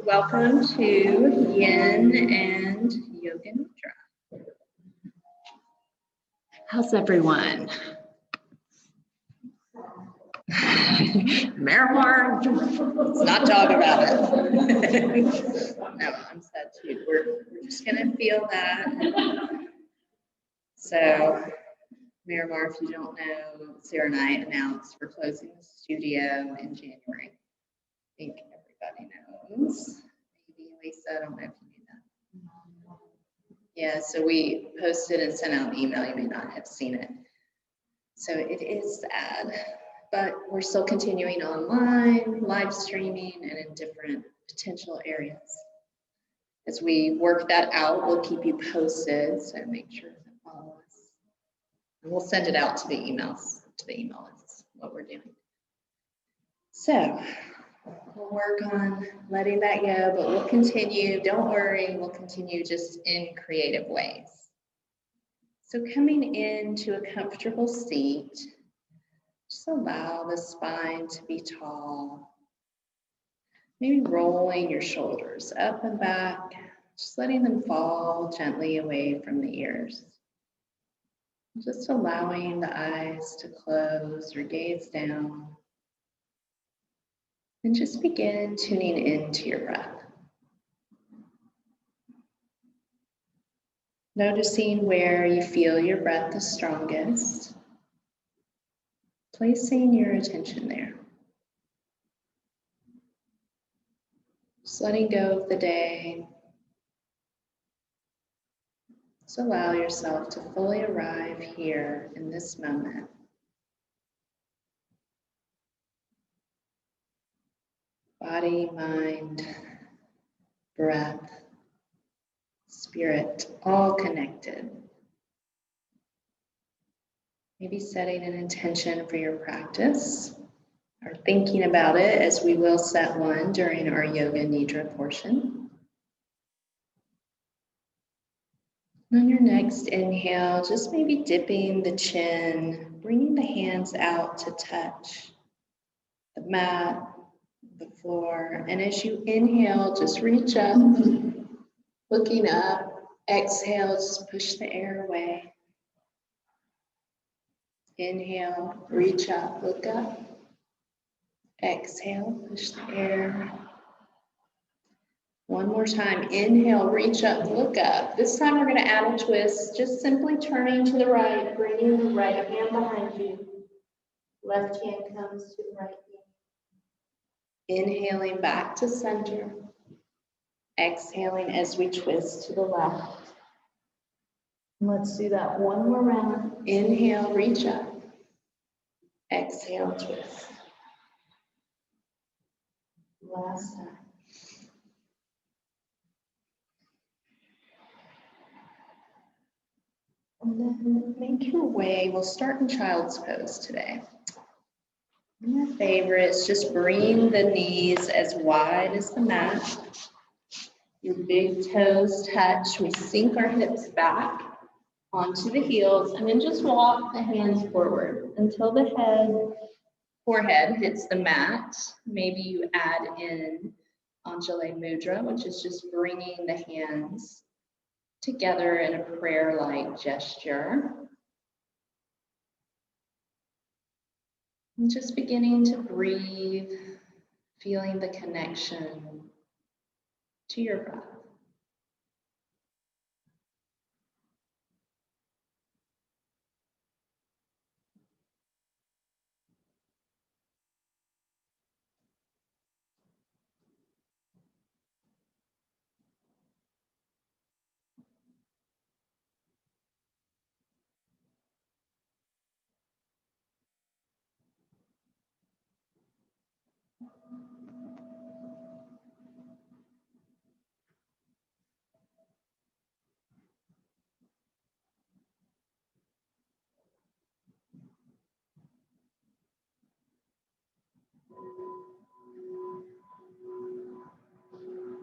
Welcome to Yin and Yoga Nidra. How's everyone? Miramar, let's not talk about it. No, I'm sad too. We're just gonna feel that. So, Miramar, if you don't know, Sarah and I announced we're closing the studio in January. I think everybody knows. Maybe Lisa, I don't know if you knew that. Yeah, so we posted and sent out an email. You may not have seen it. So it is sad, but we're still continuing online, live streaming, and in different potential areas. As we work that out, we'll keep you posted, so make sure to follow us. And we'll send it out to the emails, to the email lists, what we're doing. So we'll work on letting that go, but we'll continue. Don't worry, we'll continue just in creative ways. So coming into a comfortable seat, just allow the spine to be tall. Maybe rolling your shoulders up and back, just letting them fall gently away from the ears. Just allowing the eyes to close or gaze down. And just begin tuning into your breath. Noticing where you feel your breath the strongest. Placing your attention there. Just letting go of the day. Just allow yourself to fully arrive here in this moment. Body, mind, breath, spirit, all connected. Maybe setting an intention for your practice or thinking about it, as we will set one during our Yoga Nidra portion. On your next inhale, just maybe dipping the chin, bringing the hands out to touch the mat, the floor. And as you inhale, just reach up, looking up. Exhale, just push the air away. Inhale, reach up, look up. Exhale, push the air. One more time. Inhale, reach up, look up. This time we're going to add a twist, just simply turning to the right, bringing the right hand behind you. Left hand comes to the right knee. Inhaling back to center. Exhaling as we twist to the left. Let's do that one more round. Inhale, reach up. Exhale, twist. Last time. And then make your way. We'll start in child's pose today. My favorite is just bring the knees as wide as the mat. Your big toes touch. We sink our hips back onto the heels, and then just walk the hands forward until the forehead hits the mat. Maybe you add in Anjali Mudra, which is just bringing the hands together in a prayer-like gesture. And just beginning to breathe, feeling the connection to your breath.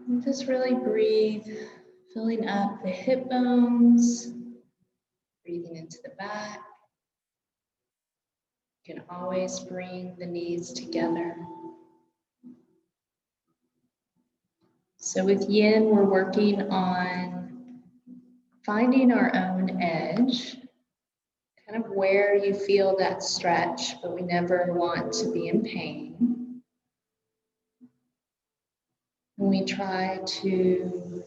And just really breathe, filling up the hip bones, breathing into the back. You can always bring the knees together. So with Yin, we're working on finding our own edge, kind of where you feel that stretch, but we never want to be in pain. And we try to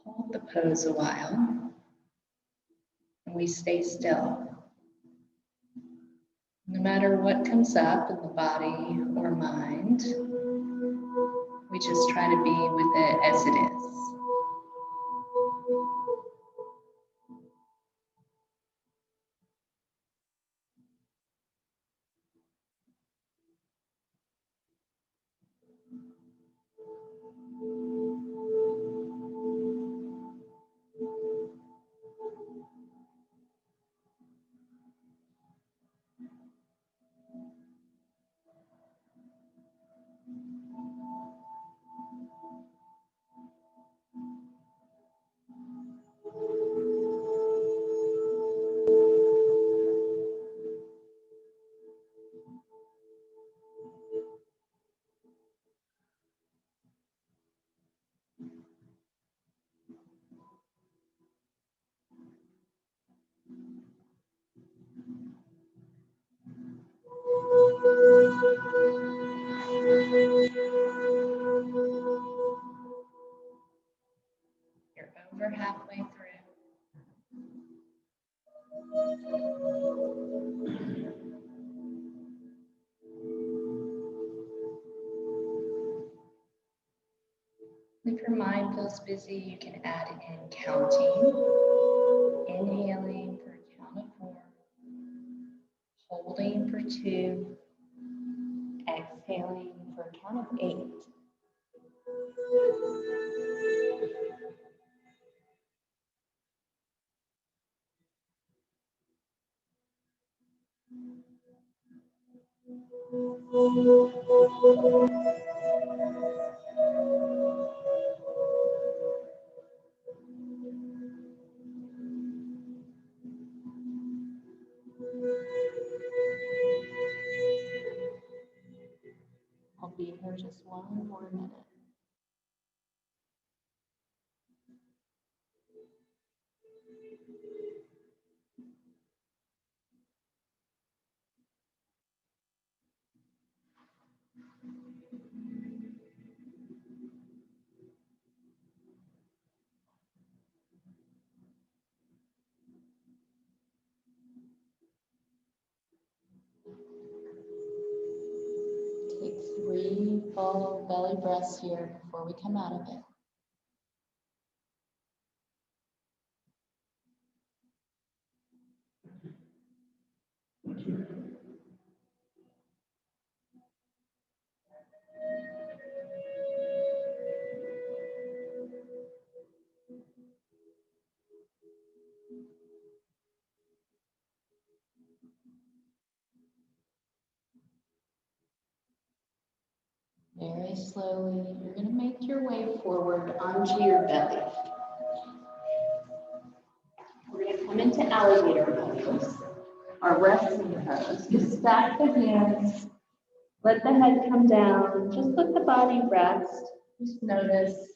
hold the pose a while, and we stay still. No matter what comes up in the body or mind, we just try to be with it as it is. You're over halfway through. If your mind feels busy, you can add in counting. Inhaling for a count of 4. Holding for 2. Exhaling for a count of 8. I'll be here just one more minute. Take 3 full belly breaths here before we come out of it. Very slowly, you're going to make your way forward onto your belly. We're going to come into alligator pose, or resting pose. Just stack the hands, let the head come down, just let the body rest. Just notice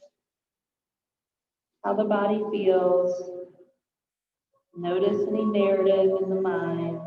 how the body feels. Notice any narrative in the mind.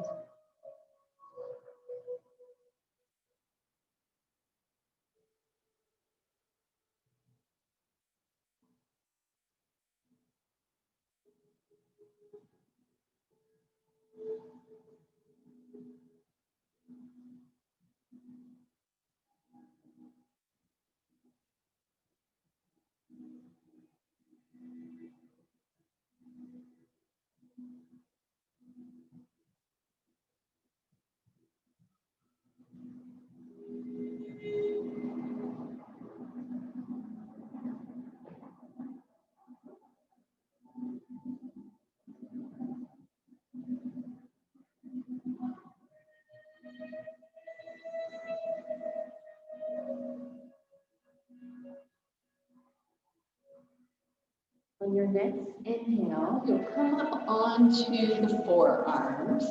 On your next inhale, you'll come up onto the forearms.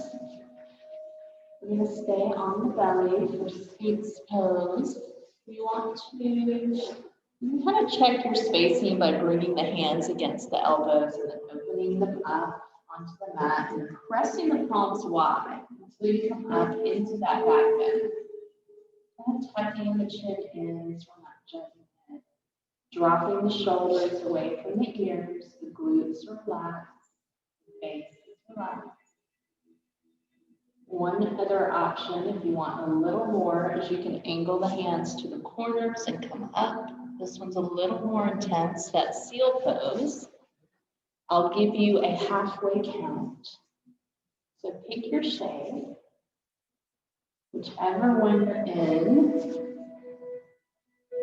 We're going to stay on the belly for Sphinx pose. We want to You can kind of check your spacing by bringing the hands against the elbows and then opening them up onto the mat and pressing the palms wide until you come up into that back bend. And tucking the chin in so we're not jumping in. Dropping the shoulders away from the ears, the glutes relax, the face is relaxed. One other option, if you want a little more, is you can angle the hands to the corners and come up. This one's a little more intense, that seal pose. I'll give you a halfway count. So pick your shape, whichever one you're in.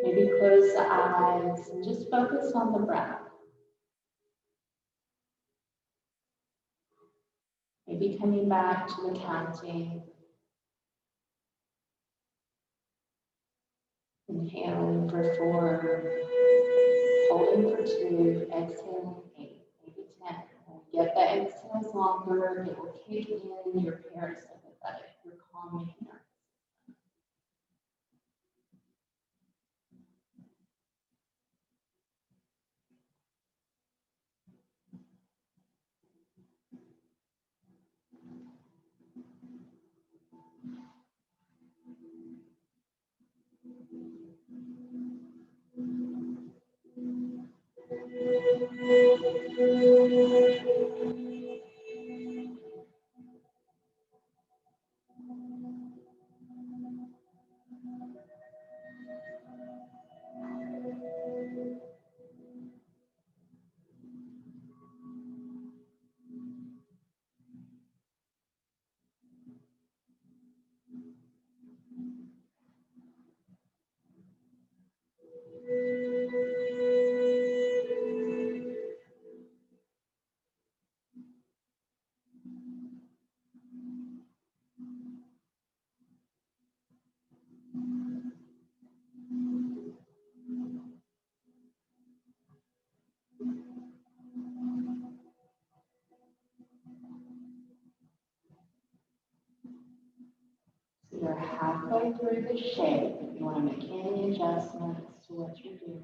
Maybe close the eyes and just focus on the breath. Maybe coming back to the counting. Inhaling for 4, holding for 2, exhaling 8, maybe 10. When you get the exhales longer, it will kick in your parasympathetic, your calming nerve. So you're halfway through the shape. If you want to make any adjustments to what you're doing.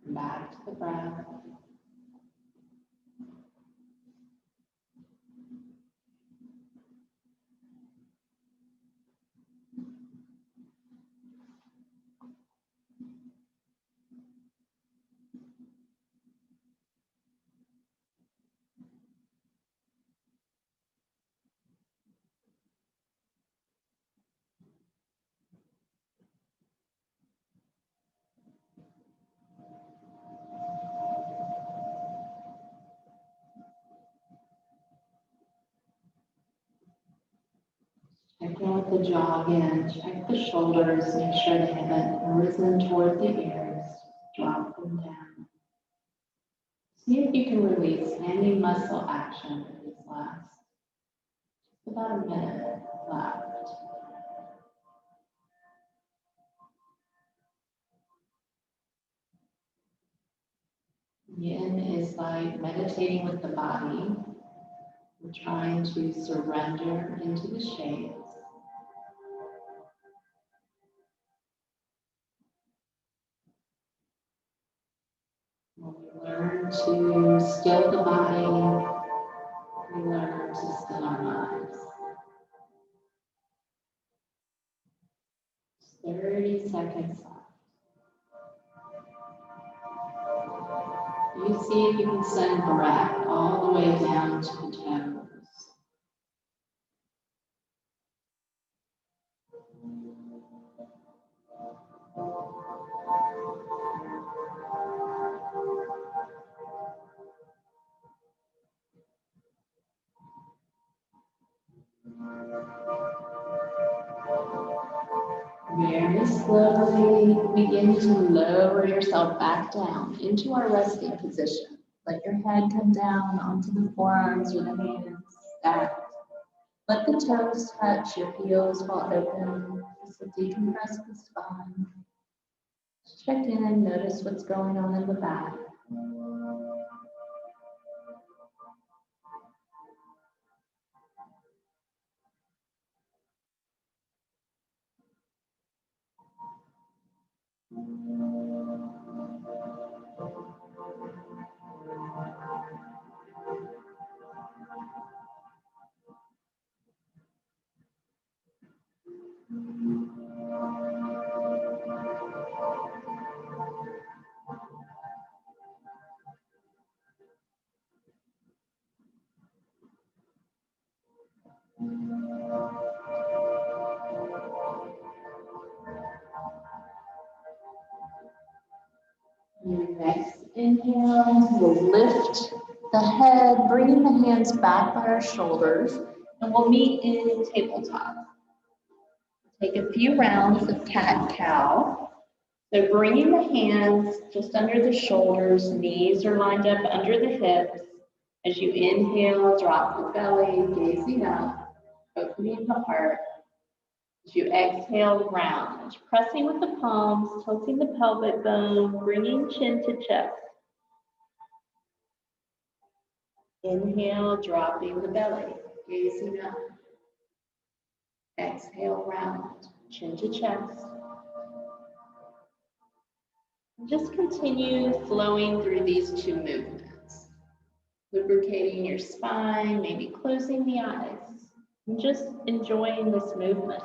Back to the breath. Check in with the jaw again. Check the shoulders. Make sure they haven't risen toward the ears. Drop them down. See if you can release any muscle action in these last about a minute left. Yin is like meditating with the body. We're trying to surrender into the shapes. When we learn to still the body, we learn to still our minds. 30 seconds left. You see if you can send breath all the way down to the toes. Very slowly begin to lower yourself back down into our resting position. Let your head come down onto the forearms or the hands stacked. Let the toes touch your heels while open. This will decompress the spine. Just check in and notice what's going on in the back. Your next inhale, we'll lift the head, bringing the hands back by our shoulders, and we'll meet in tabletop. Take a few rounds of cat-cow. So bringing the hands just under the shoulders, knees are lined up under the hips. As you inhale, drop the belly, gazing up, opening the heart. As you exhale, round, pressing with the palms, tilting the pelvic bone, bringing chin to chest. Inhale, dropping the belly, gazing up. Exhale, round, chin to chest. And just continue flowing through these two movements. Lubricating your spine, maybe closing the eyes, and just enjoying this movement.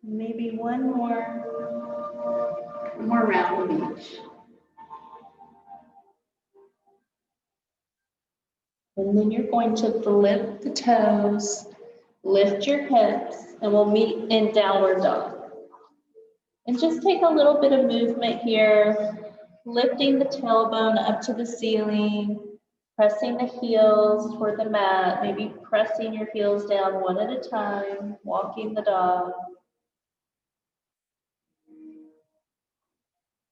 Maybe one more round of each. And then you're going to flip the toes, lift your hips, and we'll meet in downward dog. And just take a little bit of movement here, lifting the tailbone up to the ceiling, pressing the heels toward the mat, maybe pressing your heels down one at a time, walking the dog.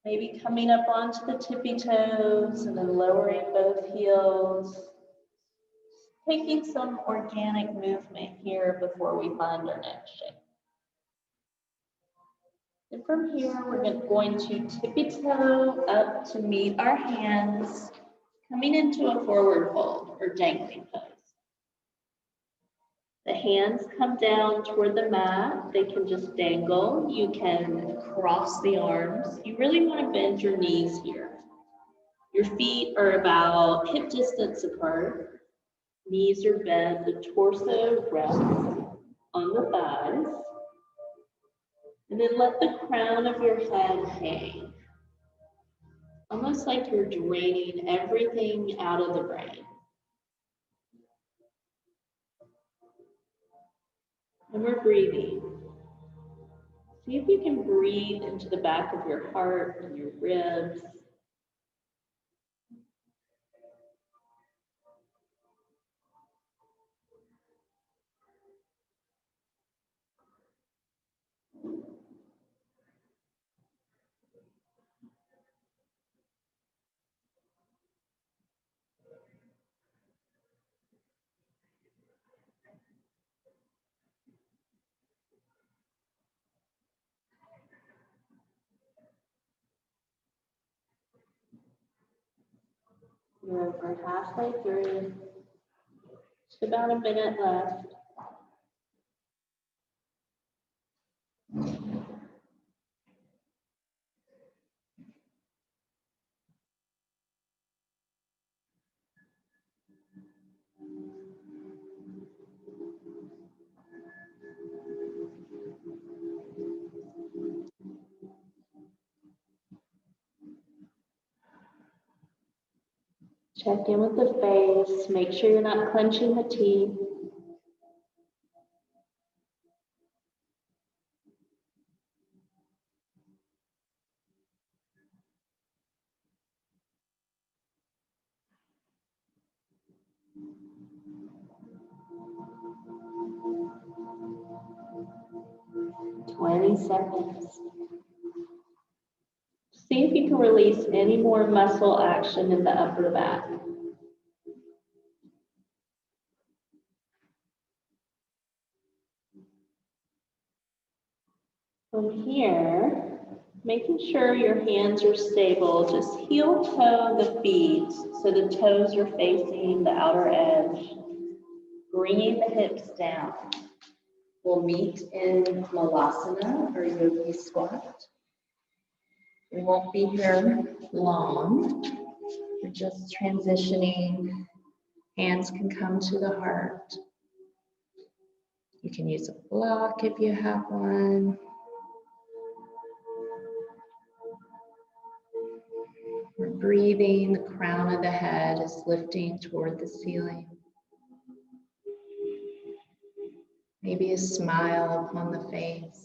Maybe coming up onto the tippy toes and then lowering both heels. Taking some organic movement here before we find our next shape. And from here, we're going to tippy toe up to meet our hands, coming into a forward fold or dangling pose. The hands come down toward the mat. They can just dangle. You can cross the arms. You really want to bend your knees here. Your feet are about hip distance apart. Knees are bent. The torso rests on the thighs. And then let the crown of your head hang. Almost like you're draining everything out of the brain. And we're breathing. See if you can breathe into the back of your heart and your ribs. You're over halfway through. Just about a minute left. Check in with the face. Make sure you're not clenching the teeth. "20 seconds. See if you can release any more muscle action in the upper back. . From here, making sure your hands are stable, just heel toe the feet so the toes are facing the outer edge, bringing the hips down. We'll meet in Malasana or Yogi Squat. We won't be here long. We're just transitioning. Hands can come to the heart. You can use a block if you have one. We're breathing, the crown of the head is lifting toward the ceiling. Maybe a smile upon the face.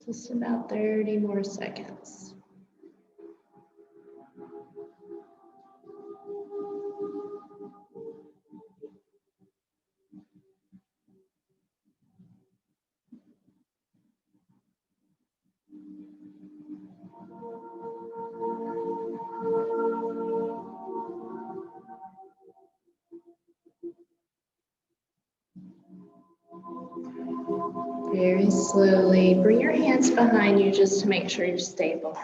Just about 30 more seconds. Very slowly, bring your hands behind you just to make sure you're stable.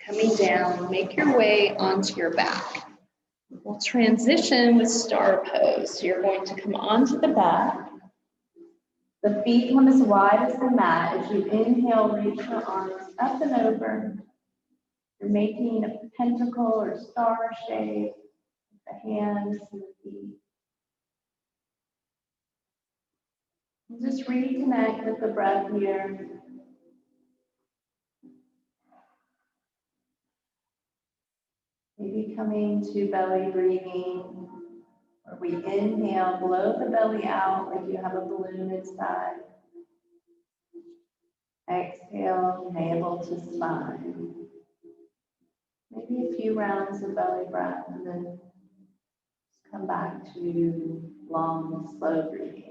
Coming down, make your way onto your back. We'll transition with star pose. So you're going to come onto the back. The feet come as wide as the mat. As you inhale, reach your arms up and over. You're making a pentacle or star shape with the hands and the feet. And just reconnect with the breath here. Maybe coming to belly breathing, where we inhale, blow the belly out like you have a balloon inside. Exhale, navel to spine. Maybe a few rounds of belly breath, and then come back to long, slow breathing.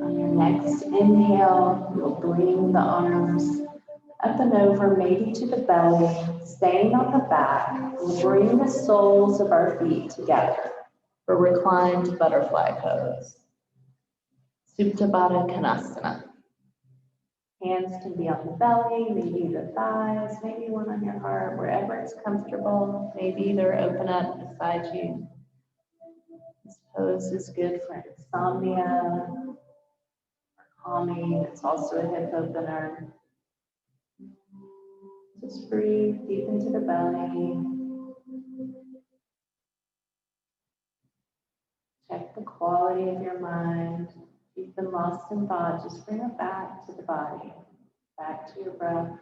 On your next inhale, you'll bring the arms up and over, maybe to the belly, staying on the back. We'll bring the soles of our feet together for reclined butterfly pose. Supta Baddha Konasana. Hands can be on the belly, maybe the thighs, maybe one on your heart, wherever it's comfortable. Maybe they're open up beside you. This pose is good for insomnia, calming. It's also a hip opener. Just breathe deep into the belly. quality of your mind. If you've been lost in thought, just bring it back to the body, back to your breath.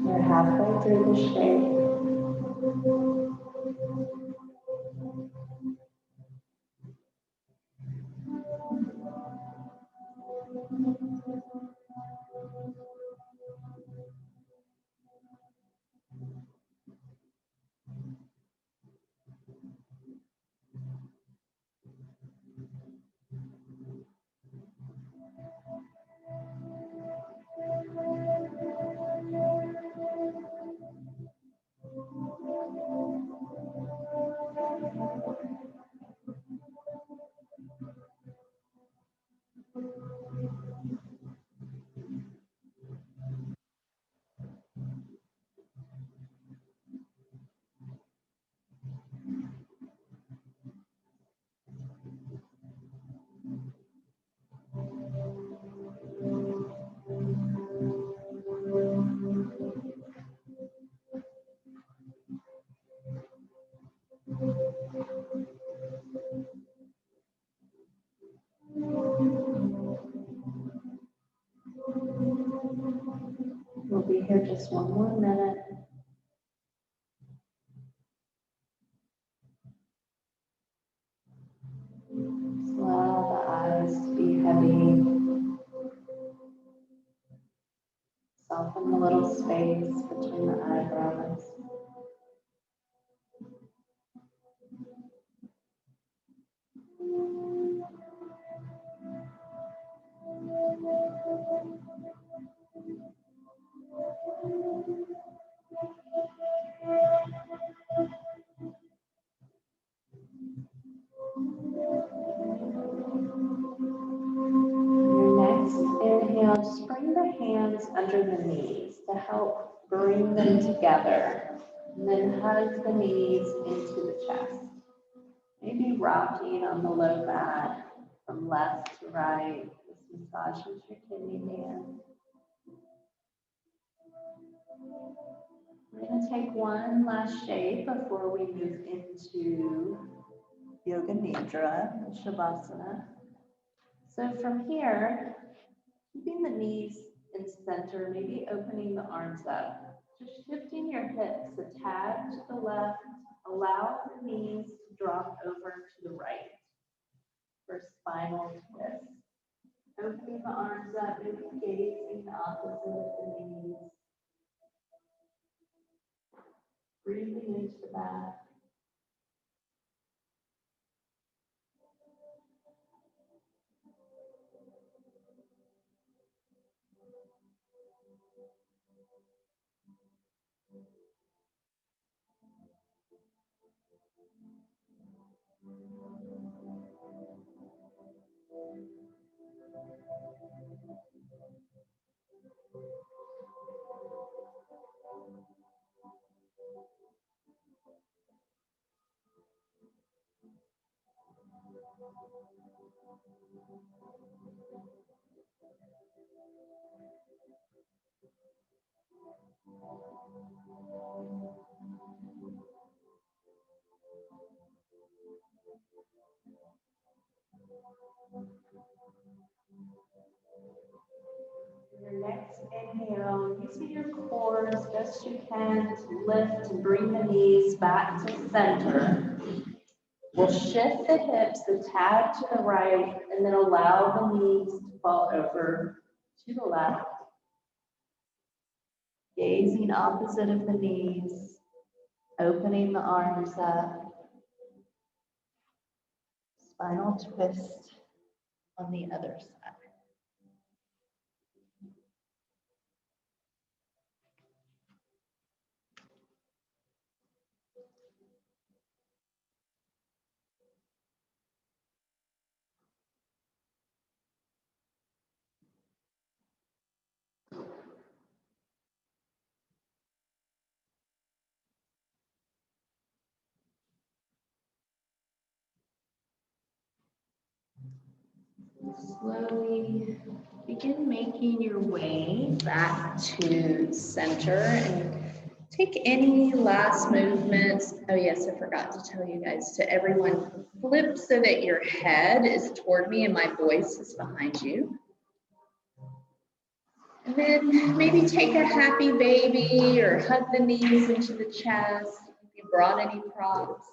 You're halfway through the shape. We'll be here just one more minute. Just allow the eyes to be heavy. Soften the little space between the eyebrows. Your next inhale, just bring the hands under the knees to help bring them together. And then hug the knees into the chest. Maybe rocking on the low back from left to right. Just massage with your kidney band. We're going to take one last shape before we move into Yoga Nidra and Shavasana. So from here, keeping the knees in center, maybe opening the arms up, just shifting your hips a tad to the left, allow the knees to drop over to the right for spinal twist. Opening the arms up, maybe gazing opposite of the knees. Breathing into the back. Your next inhale, using your core as best you can to lift and bring the knees back to center. We'll shift the hips a tad to the right and then allow the knees to fall over to the left. Gazing opposite of the knees, opening the arms up. Spinal twist on the other side. Slowly begin making your way back to center and take any last movements. Oh yes, I forgot to tell you guys, to everyone, flip so that your head is toward me and my voice is behind you. And then maybe take a happy baby or hug the knees into the chest. If you brought any props,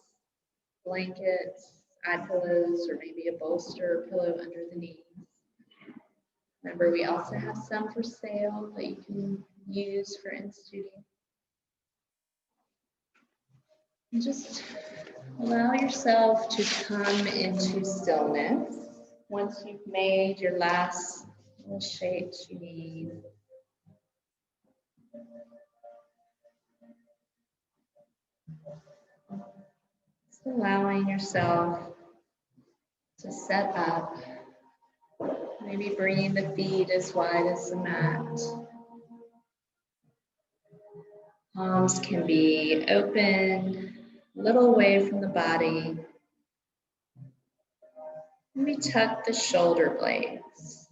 blankets, eye pillows, or maybe a bolster or pillow under the knees. Remember, we also have some for sale that you can use for in studio. And just allow yourself to come into stillness. Once you've made your last little shapes you need. Just allowing yourself to set up. Maybe bringing the feet as wide as the mat. Palms can be open, a little away from the body. Maybe tuck the shoulder blades.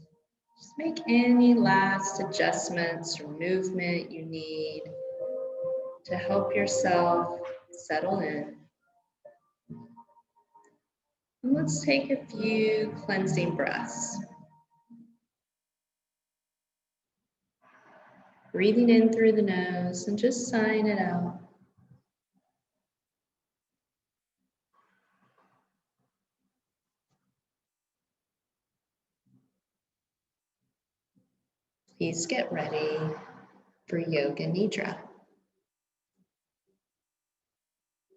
Just make any last adjustments or movement you need to help yourself settle in. And let's take a few cleansing breaths. Breathing in through the nose and just sighing it out. Please get ready for Yoga Nidra.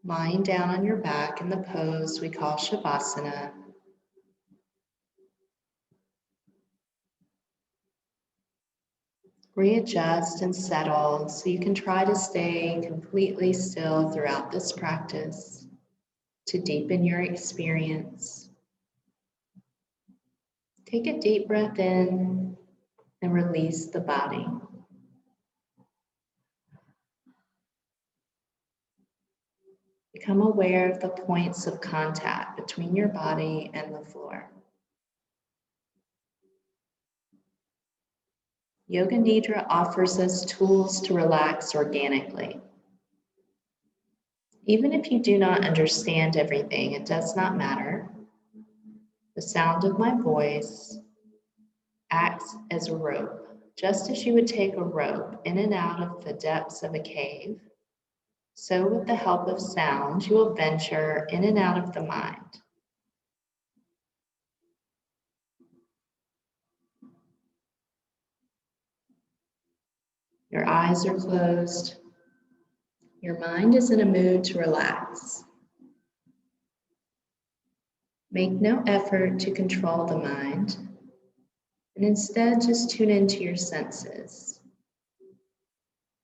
Lying down on your back in the pose we call Shavasana. Readjust and settle so you can try to stay completely still throughout this practice to deepen your experience. Take a deep breath in and release the body. Become aware of the points of contact between your body and the floor. Yoga Nidra offers us tools to relax organically. Even if you do not understand everything, it does not matter. The sound of my voice acts as a rope, just as you would take a rope in and out of the depths of a cave. So with the help of sound, you will venture in and out of the mind. Your eyes are closed. Your mind is in a mood to relax. Make no effort to control the mind, and instead just tune into your senses,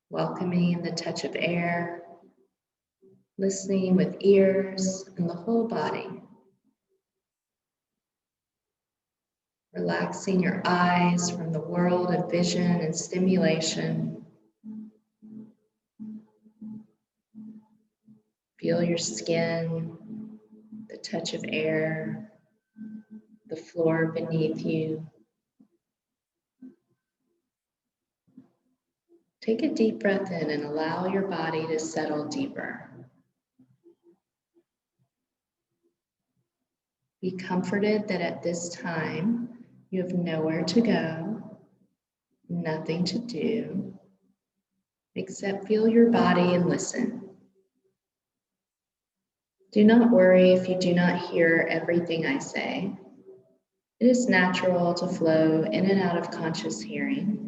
welcoming the touch of air, listening with ears and the whole body. Relaxing your eyes from the world of vision and stimulation. Feel your skin, the touch of air, the floor beneath you. Take a deep breath in and allow your body to settle deeper. Be comforted that at this time you have nowhere to go, nothing to do, except feel your body and listen. Do not worry if you do not hear everything I say. It is natural to flow in and out of conscious hearing.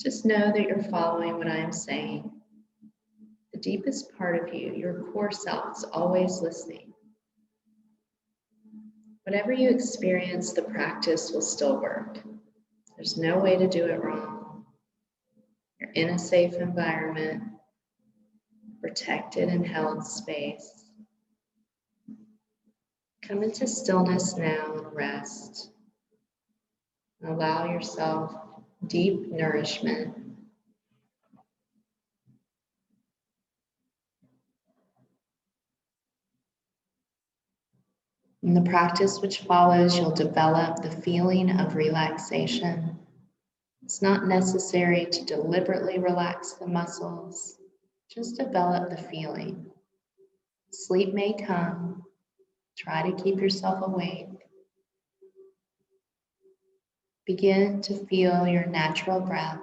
Just know that you're following what I am saying. The deepest part of you, your core self, is always listening. Whatever you experience, the practice will still work. There's no way to do it wrong. You're in a safe environment, protected and held space. Come into stillness now and rest. And allow yourself deep nourishment. In the practice which follows, you'll develop the feeling of relaxation. It's not necessary to deliberately relax the muscles. Just develop the feeling. Sleep may come. Try to keep yourself awake. Begin to feel your natural breath.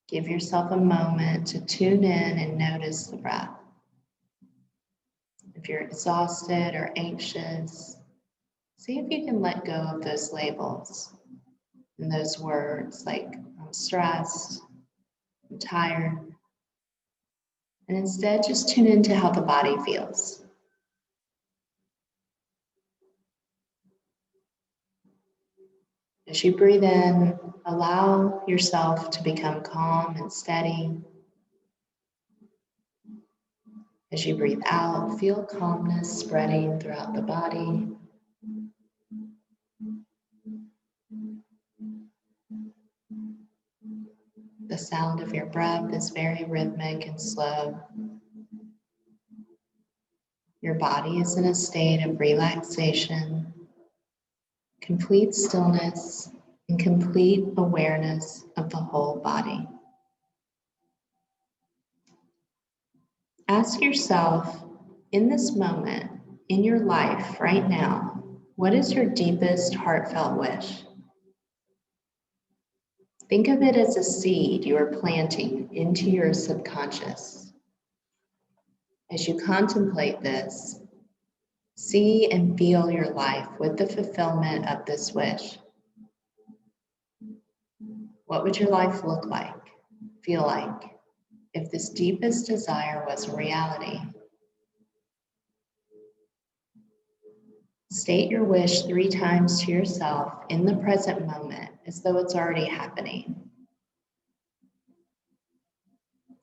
Give yourself a moment to tune in and notice the breath. If you're exhausted or anxious, see if you can let go of those labels and those words like I'm stressed, I'm tired, and instead just tune into how the body feels. As you breathe in, allow yourself to become calm and steady. As you breathe out, feel calmness spreading throughout the body. The sound of your breath is very rhythmic and slow. Your body is in a state of relaxation, complete stillness, and complete awareness of the whole body. Ask yourself, in this moment, in your life right now, what is your deepest heartfelt wish? Think of it as a seed you are planting into your subconscious. As you contemplate this, see and feel your life with the fulfillment of this wish. What would your life look like, feel like, if this deepest desire was a reality? State your wish 3 times to yourself in the present moment as though it's already happening.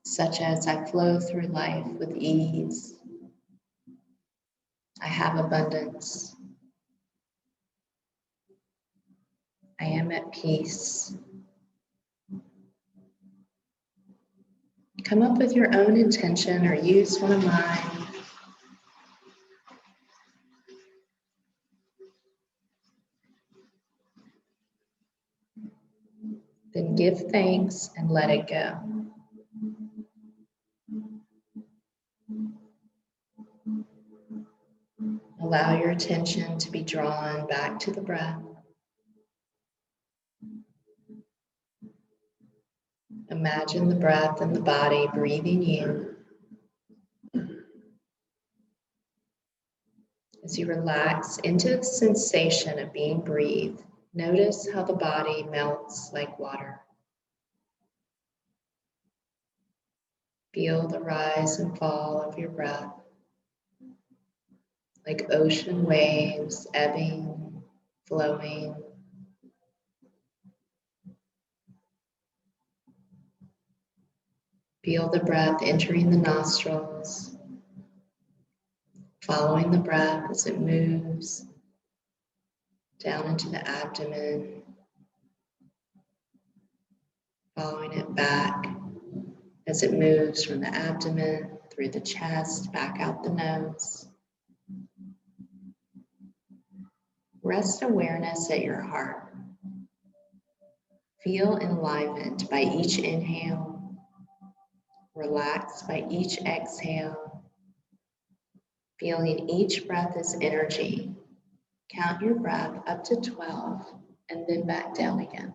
Such as, I flow through life with ease. I have abundance. I am at peace. Come up with your own intention or use one of mine. Then give thanks and let it go. Allow your attention to be drawn back to the breath. Imagine the breath and the body breathing you. As you relax into the sensation of being breathed, notice how the body melts like water. Feel the rise and fall of your breath, like ocean waves ebbing, flowing. Feel the breath entering the nostrils, following the breath as it moves down into the abdomen, following it back as it moves from the abdomen through the chest, back out the nose. Rest awareness at your heart. Feel enlivened by each inhale, relaxed by each exhale, feeling each breath as energy. Count your breath up to 12 and then back down again.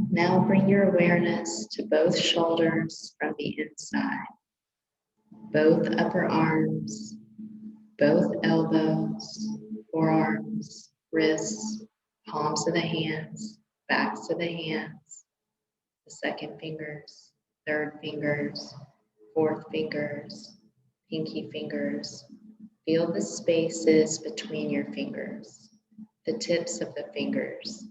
Now bring your awareness to both shoulders from the inside, both upper arms, both elbows, forearms, wrists, palms of the hands, backs of the hands, the second fingers, third fingers, fourth fingers, pinky fingers. Feel the spaces between your fingers, the tips of the fingers,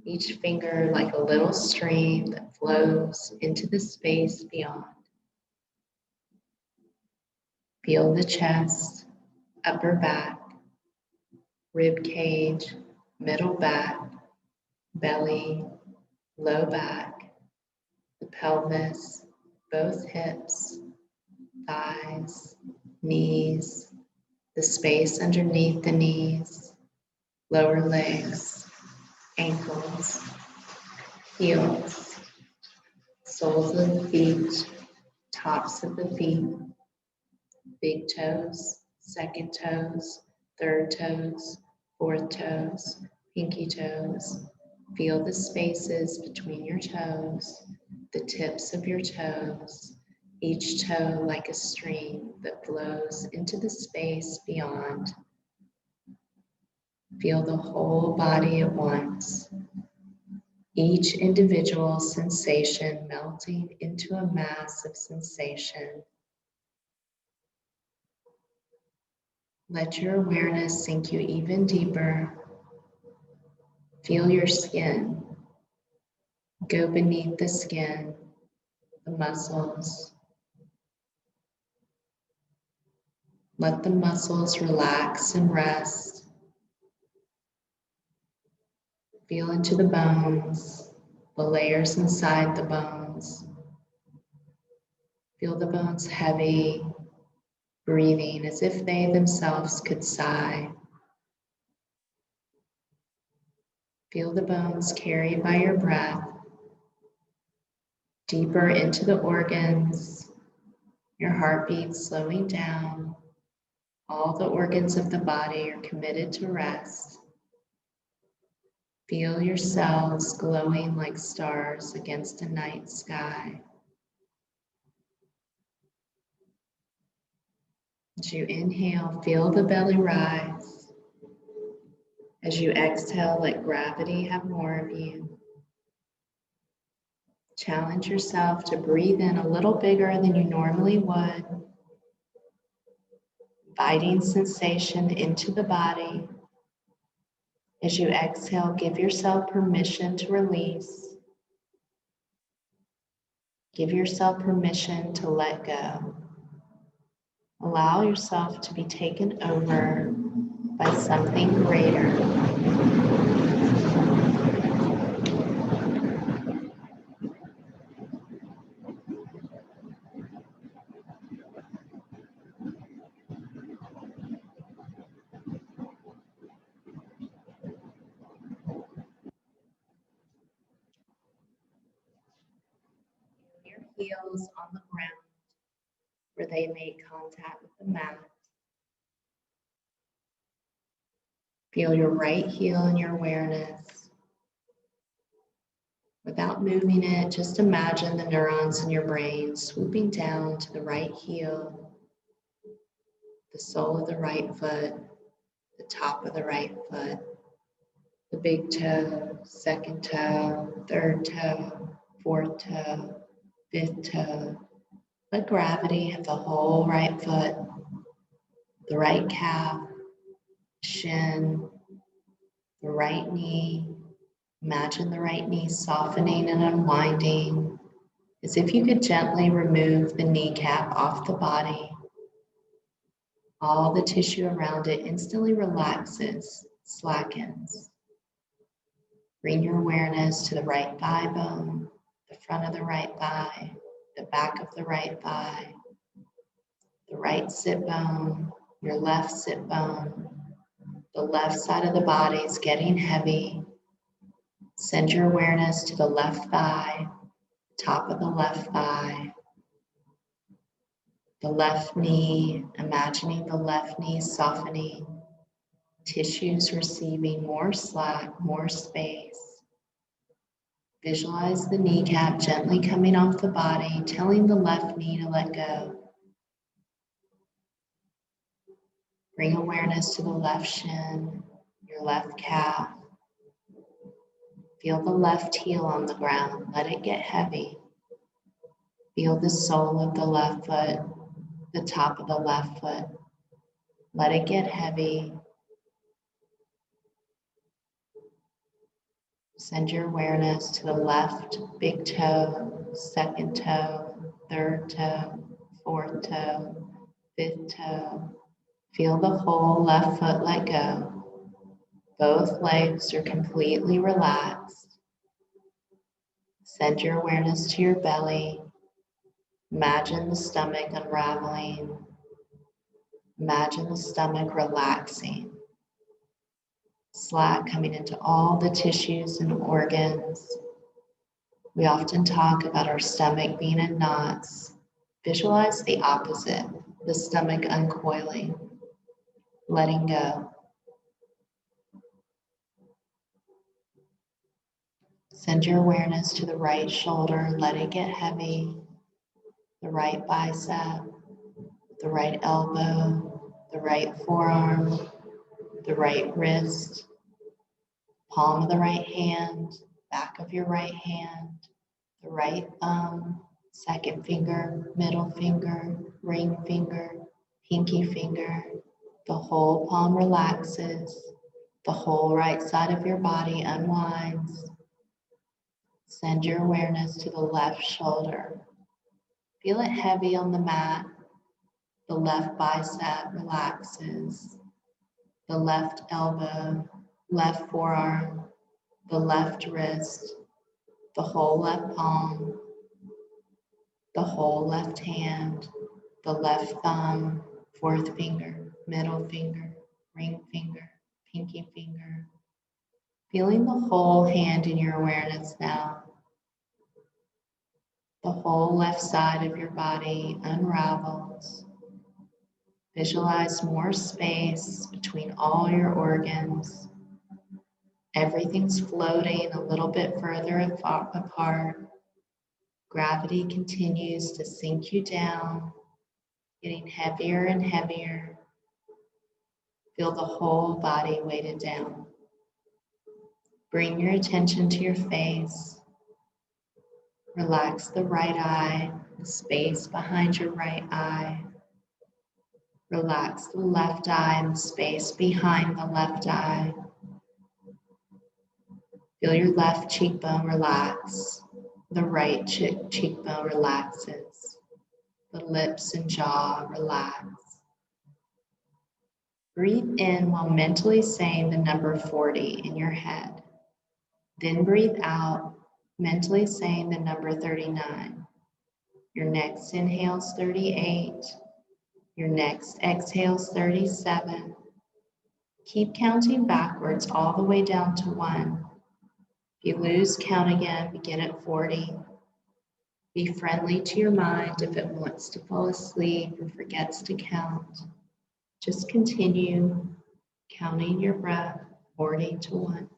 each finger like a little stream that flows into the space beyond. Feel the chest, upper back, rib cage, middle back, belly, low back, the pelvis, both hips, thighs, knees, the space underneath the knees, lower legs, ankles, heels, soles of the feet, tops of the feet, big toes, second toes, third toes, fourth toes, pinky toes. Feel the spaces between your toes, the tips of your toes, each toe like a stream that flows into the space beyond. Feel the whole body at once, each individual sensation melting into a mass of sensation. Let your awareness sink you even deeper. Feel your skin. Go beneath the skin, the muscles. Let the muscles relax and rest. Feel into the bones, the layers inside the bones. Feel the bones heavy, breathing as if they themselves could sigh. Feel the bones carried by your breath deeper into the organs, your heartbeat slowing down. All the organs of the body are committed to rest. Feel your cells glowing like stars against a night sky. As you inhale, feel the belly rise. As you exhale, let gravity have more of you. Challenge yourself to breathe in a little bigger than you normally would, inviting sensation into the body. As you exhale, give yourself permission to release. Give yourself permission to let go. Allow yourself to be taken over by something greater. Your heels on the ground where they make contact with the mat. Feel your right heel in your awareness. Without moving it, just imagine the neurons in your brain swooping down to the right heel, the sole of the right foot, the top of the right foot, the big toe, second toe, third toe, fourth toe, fifth toe. Let gravity hit the whole right foot, the right calf, shin, the right knee. Imagine the right knee softening and unwinding, as if you could gently remove the kneecap off the body. All the tissue around it instantly relaxes, slackens. Bring your awareness to the right thigh bone, the front of the right thigh, the back of the right thigh, the right sit bone, your left sit bone. The left side of the body is getting heavy. Send your awareness to the left thigh, top of the left thigh, the left knee, imagining the left knee softening, tissues receiving more slack, more space. Visualize the kneecap gently coming off the body, telling the left knee to let go. Bring awareness to the left shin, your left calf. Feel the left heel on the ground. Let it get heavy. Feel the sole of the left foot, the top of the left foot. Let it get heavy. Send your awareness to the left big toe, second toe, third toe, fourth toe, fifth toe. Feel the whole left foot let go. Both legs are completely relaxed. Send your awareness to your belly. Imagine the stomach unraveling. Imagine the stomach relaxing. Slack coming into all the tissues and organs. We often talk about our stomach being in knots. Visualize the opposite, the stomach uncoiling, letting go. Send your awareness to the right shoulder, let it get heavy, the right bicep, the right elbow, the right forearm, the right wrist, palm of the right hand, back of your right hand, the right thumb, second finger, middle finger, ring finger, pinky finger. The whole palm relaxes. The whole right side of your body unwinds. Send your awareness to the left shoulder. Feel it heavy on the mat. The left bicep relaxes. The left elbow, left forearm, the left wrist, the whole left palm, the whole left hand, the left thumb, fourth finger, middle finger, ring finger, pinky finger. Feeling the whole hand in your awareness now. The whole left side of your body unravels. Visualize more space between all your organs. Everything's floating a little bit further apart. Gravity continues to sink you down, getting heavier and heavier. Feel the whole body weighted down. Bring your attention to your face. Relax the right eye, the space behind your right eye. Relax the left eye and the space behind the left eye. Feel your left cheekbone relax. The right cheekbone relaxes. The lips and jaw relax. Breathe in while mentally saying the number 40 in your head. Then breathe out, mentally saying the number 39. Your next inhale is 38. Your next exhale is 37. Keep counting backwards all the way down to 1. If you lose count again, begin at 40. Be friendly to your mind if it wants to fall asleep or forgets to count. Just continue counting your breath, 40 to 1.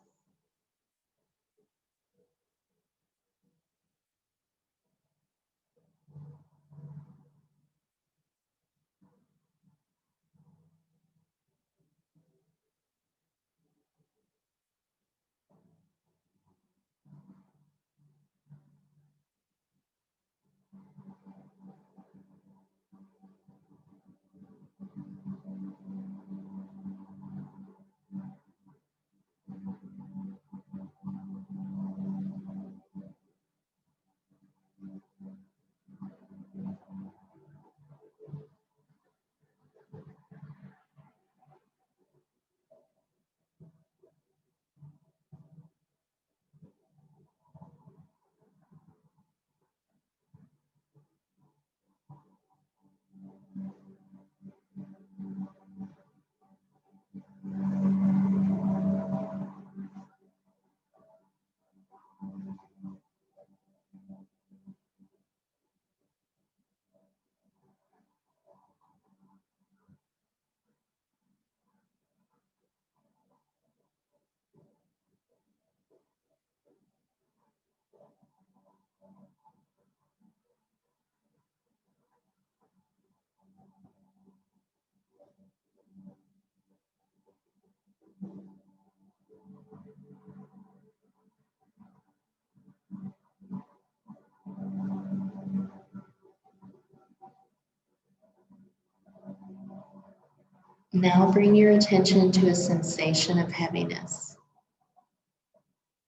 Now bring your attention to a sensation of heaviness.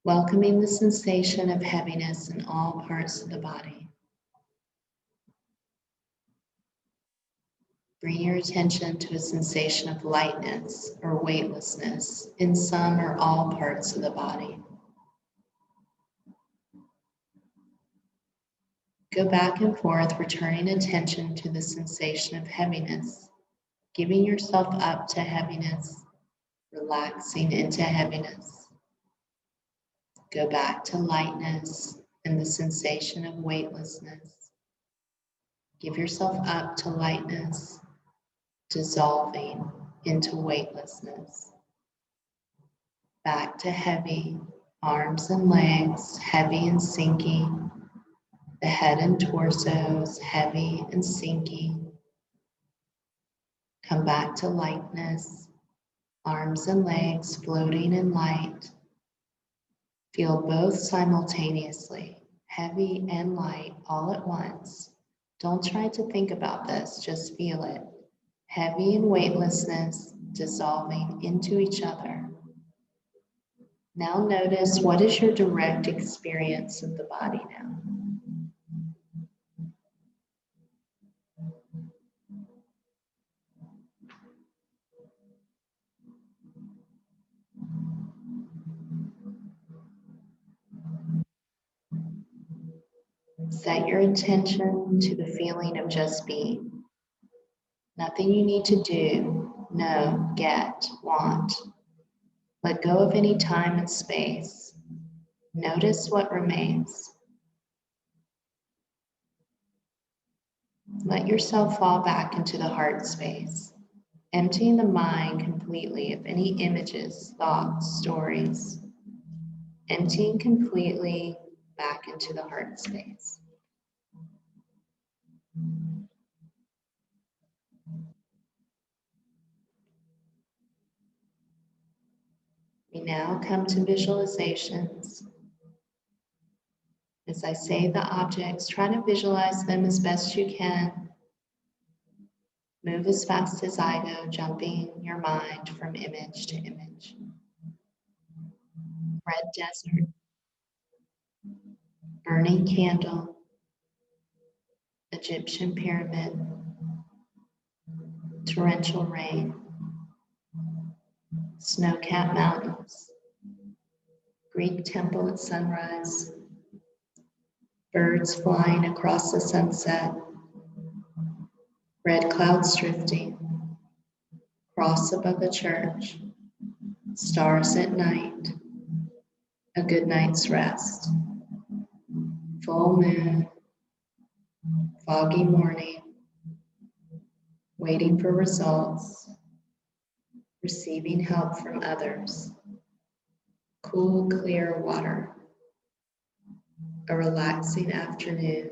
Welcoming the sensation of heaviness in all parts of the body. Bring your attention to a sensation of lightness or weightlessness in some or all parts of the body. Go back and forth, returning attention to the sensation of heaviness, giving yourself up to heaviness, relaxing into heaviness. Go back to lightness and the sensation of weightlessness. Give yourself up to lightness, dissolving into weightlessness. Back to heavy, arms and legs heavy and sinking. The head and torsos heavy and sinking. Come back to lightness, arms and legs floating in light. Feel both simultaneously, heavy and light all at once. Don't try to think about this, just feel it. Heavy and weightlessness dissolving into each other. Now notice, what is your direct experience of the body now? Set your attention to the feeling of just being. Nothing you need to do, know, get, want. Let go of any time and space. Notice what remains. Let yourself fall back into the heart space, emptying the mind completely of any images, thoughts, stories. Emptying completely back into the heart space. We now come to visualizations. As I say the objects, try to visualize them as best you can. Move as fast as I go, jumping your mind from image to image. Red desert, burning candle, Egyptian pyramid, torrential rain, snow-capped mountains, Greek temple at sunrise, birds flying across the sunset, red clouds drifting, cross above a church, stars at night, a good night's rest, full moon, foggy morning, waiting for results, receiving help from others, cool, clear water, a relaxing afternoon,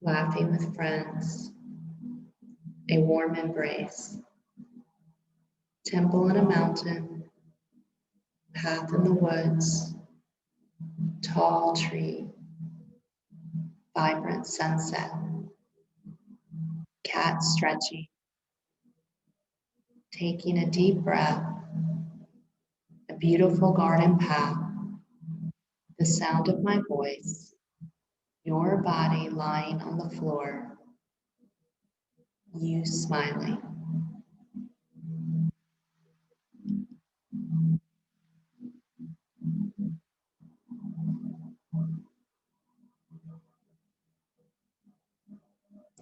laughing with friends, a warm embrace, temple on a mountain, path in the woods, tall tree, vibrant sunset, cat stretching, taking a deep breath, a beautiful garden path, the sound of my voice, your body lying on the floor, you smiling.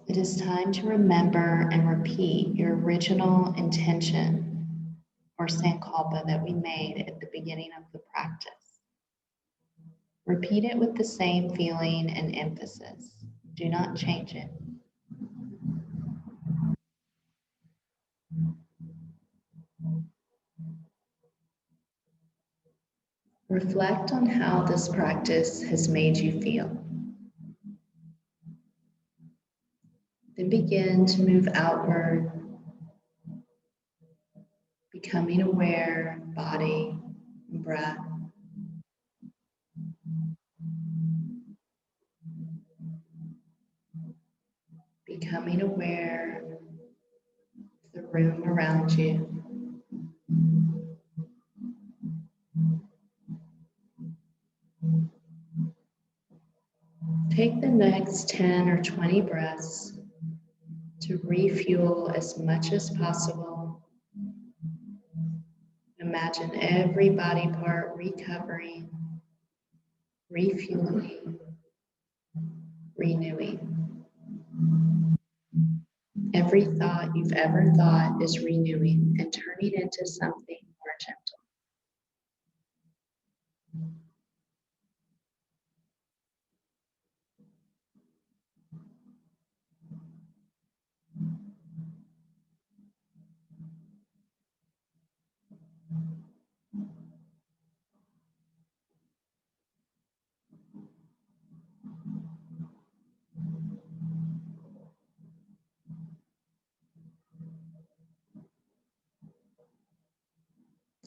It is time to remember and repeat your original intention or sankalpa that we made at the beginning of the practice. Repeat it with the same feeling and emphasis. Do not change it. Reflect on how this practice has made you feel. Then begin to move outward, becoming aware of body and breath. Becoming aware of the room around you. Take the next 10 or 20 breaths to refuel as much as possible. Imagine every body part recovering, refueling, renewing. Every thought you've ever thought is renewing and turning into something more gentle.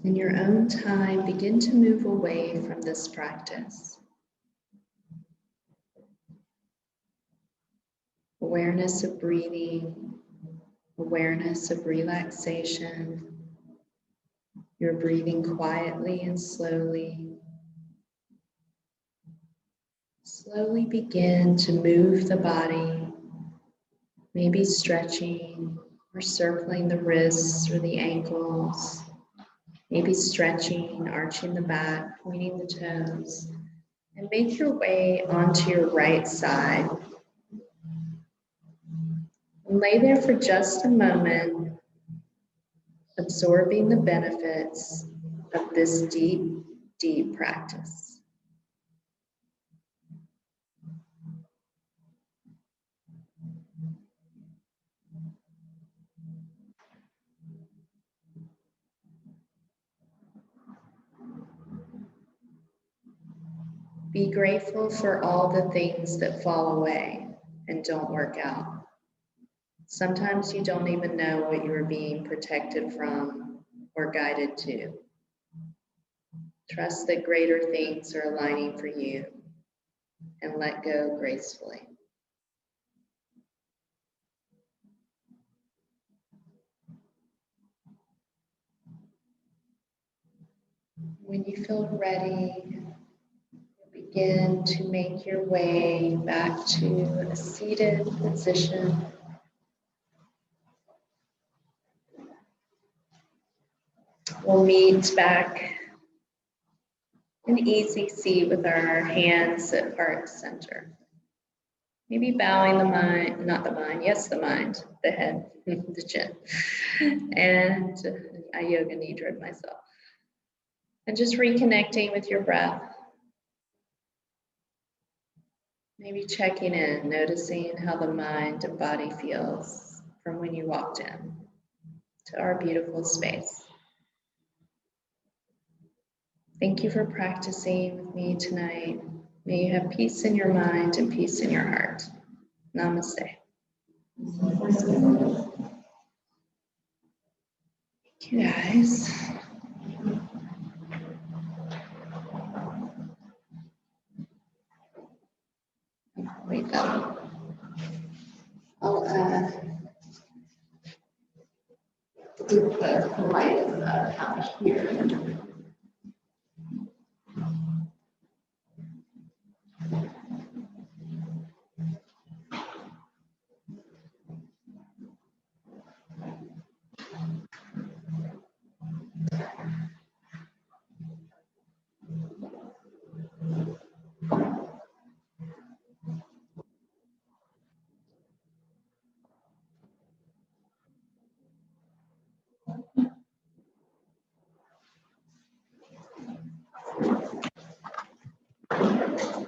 In your own time, begin to move away from this practice. Awareness of breathing, awareness of relaxation. You're breathing quietly and slowly. Slowly begin to move the body, maybe stretching or circling the wrists or the ankles. Maybe stretching, arching the back, pointing the toes, and make your way onto your right side. And lay there for just a moment, absorbing the benefits of this deep, deep practice. Be grateful for all the things that fall away and don't work out. Sometimes you don't even know what you are being protected from or guided to. Trust that greater things are aligning for you and let go gracefully. When you feel ready, begin to make your way back to a seated position. We'll meet back an easy seat with our hands at heart center. Maybe bowing the mind, not the mind, yes, the mind, the head, the chin, and I Yoga Nidra myself. And just reconnecting with your breath. Maybe checking in, noticing how the mind and body feels from when you walked in to our beautiful space. Thank you for practicing with me tonight. May you have peace in your mind and peace in your heart. Namaste. Thank you guys. Wait up. I'll do the light out here.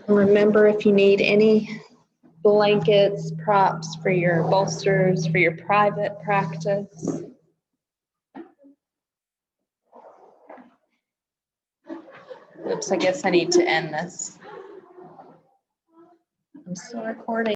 Remember, if you need any blankets, props for your bolsters, for your private practice. Oops, I guess I need to end this. I'm still recording.